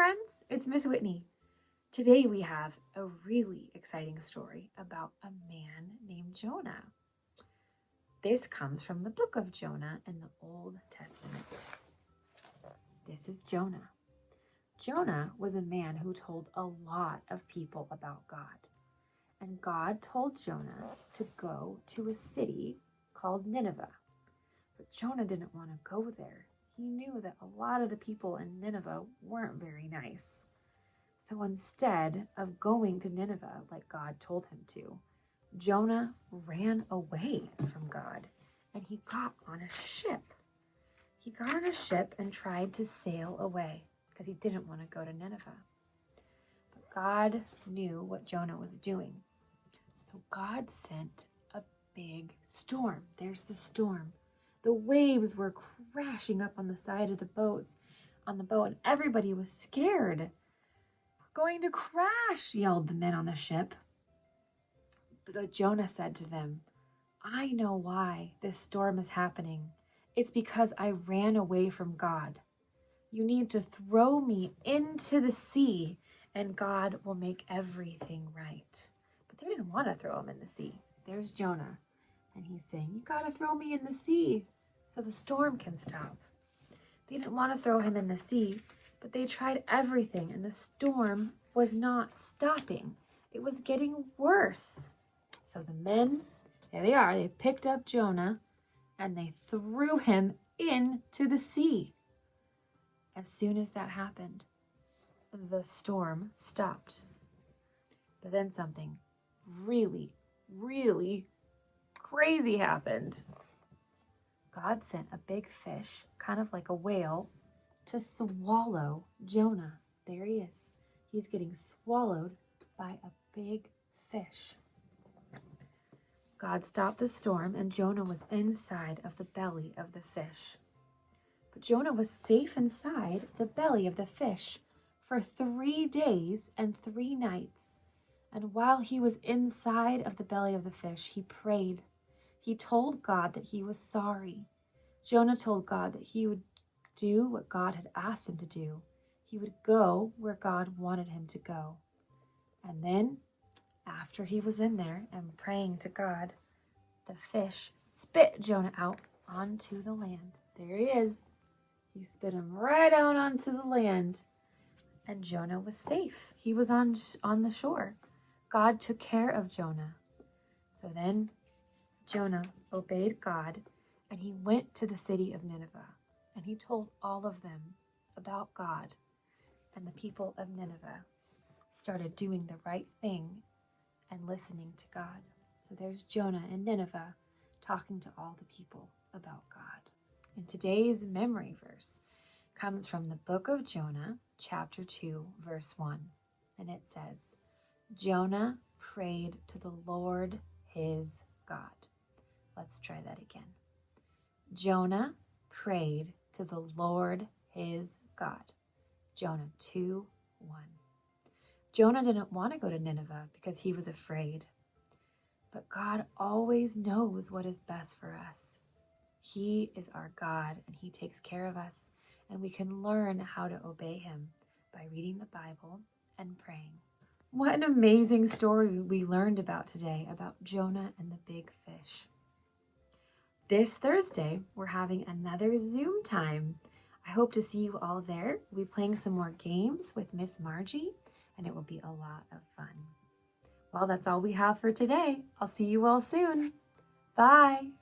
friends, it's Miss Whitney. Today we have a really exciting story about a man named Jonah. This comes from the book of Jonah in the Old Testament. This is Jonah. Jonah was a man who told a lot of people about God. And God told Jonah to go to a city called Nineveh. But Jonah didn't want to go there. He knew that a lot of the people in Nineveh weren't very nice. So instead of going to Nineveh like God told him to, Jonah ran away from God and he got on a ship. He got on a ship and tried to sail away because he didn't want to go to Nineveh. But God knew what Jonah was doing. So God sent a big storm. There's the storm. The waves were crashing up on the side of the boat, and everybody was scared. "We're going to crash," yelled the men on the ship. But Jonah said to them, "I know why this storm is happening. It's because I ran away from God. You need to throw me into the sea, and God will make everything right." But they didn't want to throw him in the sea. There's Jonah. And he's saying, "You got to throw me in the sea so the storm can stop." They didn't want to throw him in the sea, but they tried everything, and the storm was not stopping. It was getting worse. So the men, there they are, they picked up Jonah, and they threw him into the sea. As soon as that happened, the storm stopped. But then something really, really crazy happened. God sent a big fish, kind of like a whale, to swallow Jonah. There he is. He's getting swallowed by a big fish. God stopped the storm, and Jonah was inside of the belly of the fish. But Jonah was safe inside the belly of the fish for 3 days and 3 nights. And while he was inside of the belly of the fish, he prayed. He told God that he was sorry. Jonah told God that he would do what God had asked him to do. He would go where God wanted him to go. And then, after he was in there and praying to God, the fish spit Jonah out onto the land. There he is. He spit him right out onto the land. And Jonah was safe. He was on the shore. God took care of Jonah. So then Jonah obeyed God, and he went to the city of Nineveh, and he told all of them about God. And the people of Nineveh started doing the right thing and listening to God. So there's Jonah in Nineveh talking to all the people about God. And today's memory verse comes from the book of Jonah, chapter 2, verse 1. And it says, "Jonah prayed to the Lord his God." Let's try that again. Jonah prayed to the Lord his God. Jonah 2:1. Jonah didn't want to go to Nineveh because he was afraid. But God always knows what is best for us. He is our God, and he takes care of us, and we can learn how to obey him by reading the Bible and praying. What an amazing story we learned about today about Jonah and the big fish. This Thursday, we're having another Zoom time. I hope to see you all there. We'll be playing some more games with Miss Margie, and it will be a lot of fun. Well, that's all we have for today. I'll see you all soon. Bye.